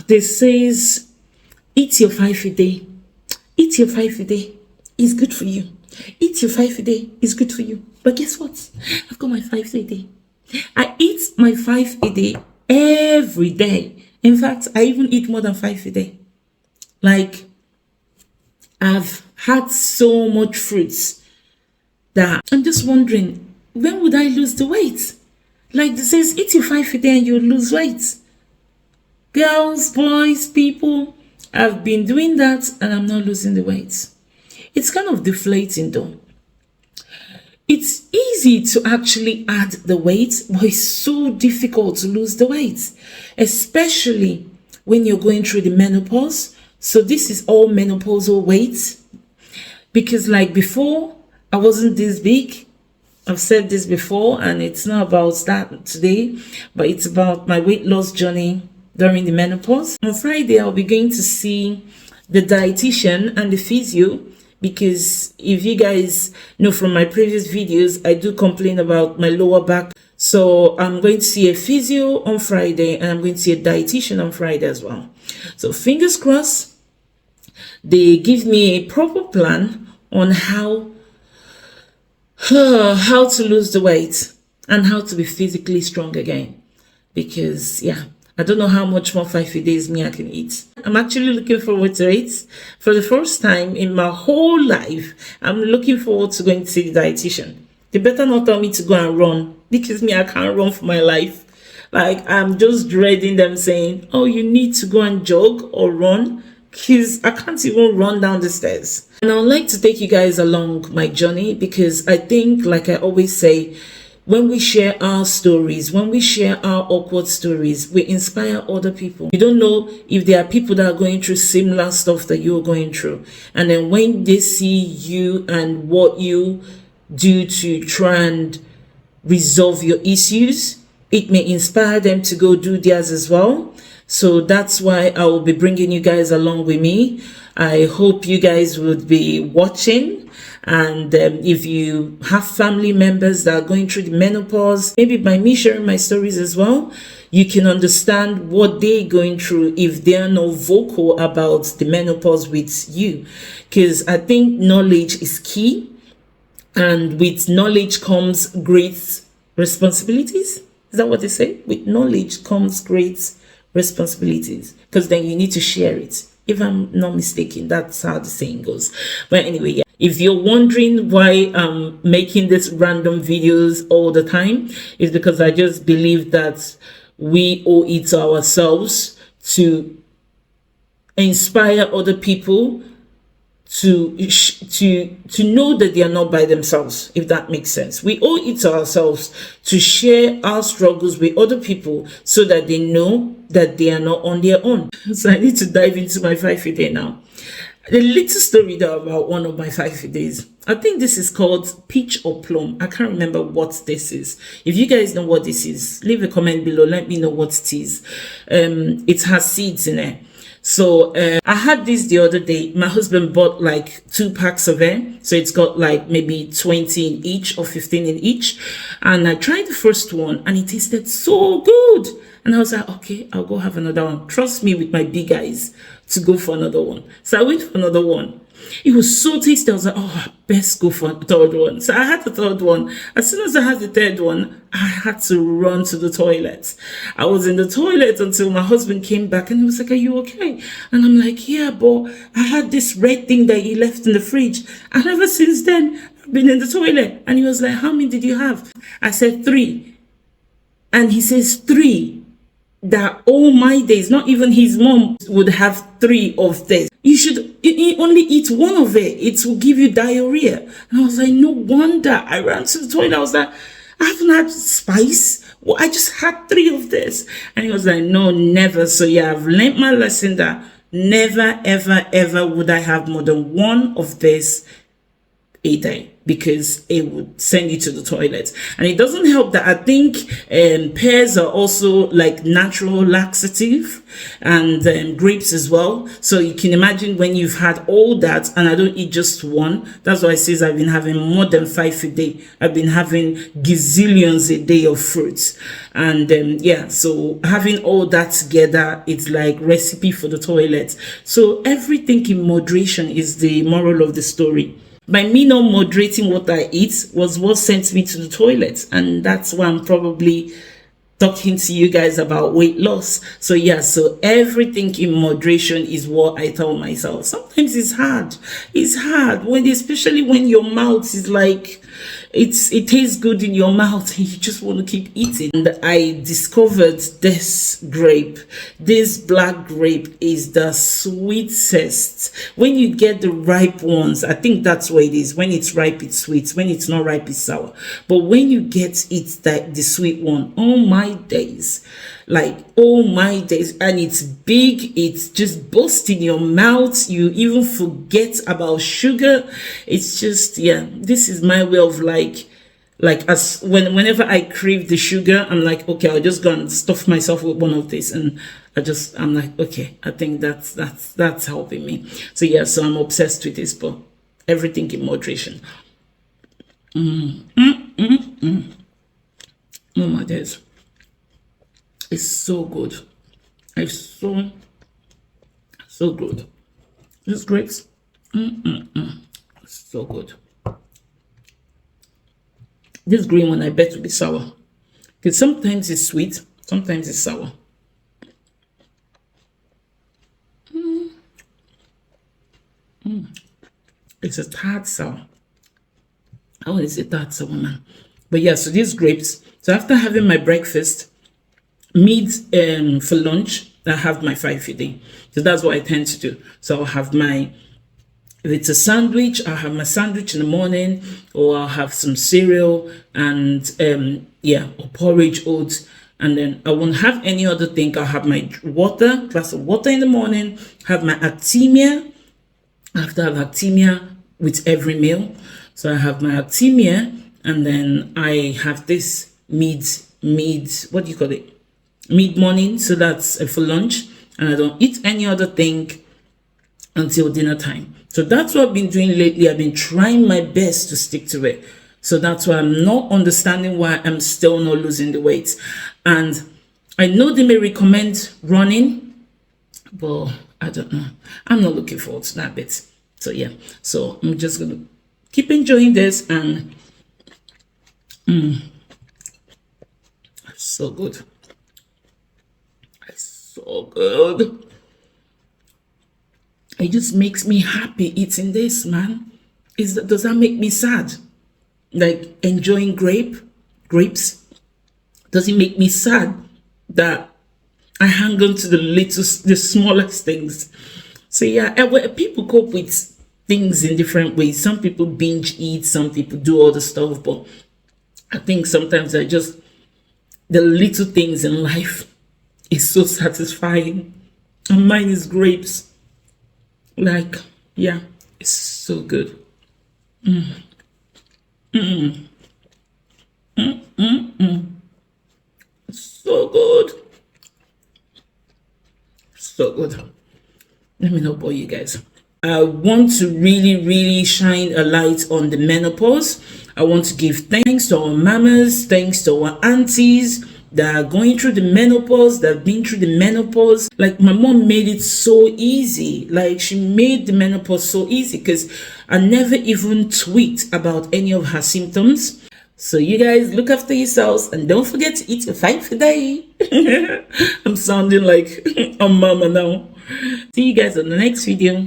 They says, eat your 5 a day. Eat your 5 a day. It's good for you. Eat your 5 a day. It's good for you. But guess what? I've got my 5 a day. I eat my 5 a day every day. In fact, I even eat more than 5 a day. Like, I've had so much fruits that I'm just wondering, when would I lose the weight? Like, it says, eat your 5 a day and you'll lose weight. Girls, boys, people, I've been doing that and I'm not losing the weight. It's kind of deflating though. It's easy to actually add the weight, but it's so difficult to lose the weight, especially when you're going through the menopause. So this is all menopausal weight, because like before, I wasn't this big. I've said this before, and it's not about that today, but it's about my weight loss journey during the menopause. On Friday, I'll be going to see the dietitian and the physio, because if you guys know from my previous videos, I do complain about my lower back. So I'm going to see a physio on Friday, and I'm going to see a dietitian on Friday as well. So fingers crossed, they give me a proper plan on how to lose the weight and how to be physically strong again. Because yeah, I don't know how much more 5 days me I can eat. I'm actually looking forward to it. For the first time in my whole life, I'm looking forward to going to see the dietitian. They better not tell me to go and run, because me, I can't run for my life. Like, I'm just dreading them saying, oh, you need to go and jog or run, because I can't even run down the stairs. And I would like to take you guys along my journey, because I think, like I always say, when we share our stories, when we share our awkward stories, we inspire other people. You don't know if there are people that are going through similar stuff that you're going through. And then when they see you and what you do to try and resolve your issues, it may inspire them to go do theirs as well. So that's why I will be bringing you guys along with me. I hope you guys would be watching. And if you have family members that are going through the menopause, maybe by me sharing my stories as well, you can understand what they're going through if they're not vocal about the menopause with you. Because I think knowledge is key. And with knowledge comes great responsibilities. Is that what they say? With knowledge comes great responsibilities, because then you need to share it. If I'm not mistaken, that's how the saying goes. But anyway, yeah. If you're wondering why I'm making these random videos all the time, it's because I just believe that we owe it to ourselves to inspire other people to know that they are not by themselves, if that makes sense. We owe it to ourselves to share our struggles with other people so that they know that they are not on their own. So I need to dive into my 5 a day now. A little story though about one of my 5 a days. I think this is called peach or plum. I can't remember what this is. If you guys know what this is, leave a comment below. Let me know what it is. It has seeds in it. So I had this the other day. My husband bought like 2 packs of it. So it's got like maybe 20 in each or 15 in each. And I tried the first one and it tasted so good. And I was like, okay, I'll go have another one. Trust me with my big eyes to go for another one. So I went for another one. It was so tasty. I was like, oh, I best go for the third one. So I had the third one. As soon as I had the third one, I had to run to the toilet. I was in the toilet until my husband came back and he was like, are you okay? And I'm like, yeah, but I had this red thing that he left in the fridge. And ever since then, I've been in the toilet. And he was like, how many did you have? I said 3. And he says 3. That all my days, not even his mom would have 3 of this. You should only eat 1 of it. It will give you diarrhea. And I was like, no wonder. I ran to the toilet. I was like, I haven't had spice. Well, I just had 3 of this. And he was like, no, never. So yeah, I've learned my lesson that never, ever, ever would I have more than 1 of this a day, because it would send you to the toilet. And it doesn't help that I think pears are also like natural laxative, and grapes as well. So you can imagine when you've had all that, and I don't eat just one. That's why it says I've been having more than 5 a day. I've been having gazillions a day of fruits. And yeah, so having all that together, it's like recipe for the toilet. So everything in moderation is the moral of the story. By me not moderating what I eat was what sent me to the toilet. And that's why I'm probably talking to you guys about weight loss. So yeah, so everything in moderation is what I tell myself. Sometimes it's hard. It's hard when, especially when your mouth is like, it tastes good in your mouth and you just want to keep eating. And I discovered this grape. This black grape is the sweetest. When you get the ripe ones, I think that's what it is. When it's ripe, it's sweet. When it's not ripe, it's sour. But when you get it, the sweet one, oh my days, like oh my days. And it's big, it's just bursts in your mouth, you even forget about sugar. It's just, yeah, this is my way of as whenever I crave the sugar, I'm like, okay, I'll just go and stuff myself with one of these, and I'm like, okay, I think that's helping me. So yeah, so I'm obsessed with this, but everything in moderation. Oh my days. It's so good. It's so good. This grapes, so good. This green one, I bet, will be sour, because sometimes it's sweet, sometimes it's sour. It's a tart sour. I want to say tart sour, man. But yeah, so these grapes. So after having my breakfast, for lunch, I have my 5 a day. So that's what I tend to do. So I'll have if it's a sandwich, I'll have my sandwich in the morning, or I'll have some cereal and or porridge, oats, and then I won't have any other thing. I'll have my glass of water in the morning, have my Actimia. I have to have Actimia with every meal. So I have my Actimia, and then I have this what do you call it? Mid-morning. So that's for lunch, and I don't eat any other thing until dinner time. So that's what I've been doing lately. I've been trying my best to stick to it. So that's why I'm not understanding why I'm still not losing the weight. And I know they may recommend running, but I don't know. I'm not looking forward to that bit. So yeah, so I'm just gonna keep enjoying this, and so good. It's so good. It just makes me happy eating this, man. Does that make me sad? Like enjoying grapes? Does it make me sad that I hang on to the smallest things? So yeah, people cope with things in different ways. Some people binge eat, some people do all the stuff, but I think sometimes the little things in life is so satisfying. And mine is grapes. Like, yeah, it's so good. So good. So good. Let me not bore you guys. I want to really shine a light on the menopause. I want to give thanks to our mamas, thanks to our aunties that are going through the menopause, that have been through the menopause. Like, my mom made it so easy. Like, she made the menopause so easy, because I never even tweaked about any of her symptoms. So you guys, look after yourselves, and don't forget to eat your 5 a day. I'm sounding like a mama now. See you guys on the next video.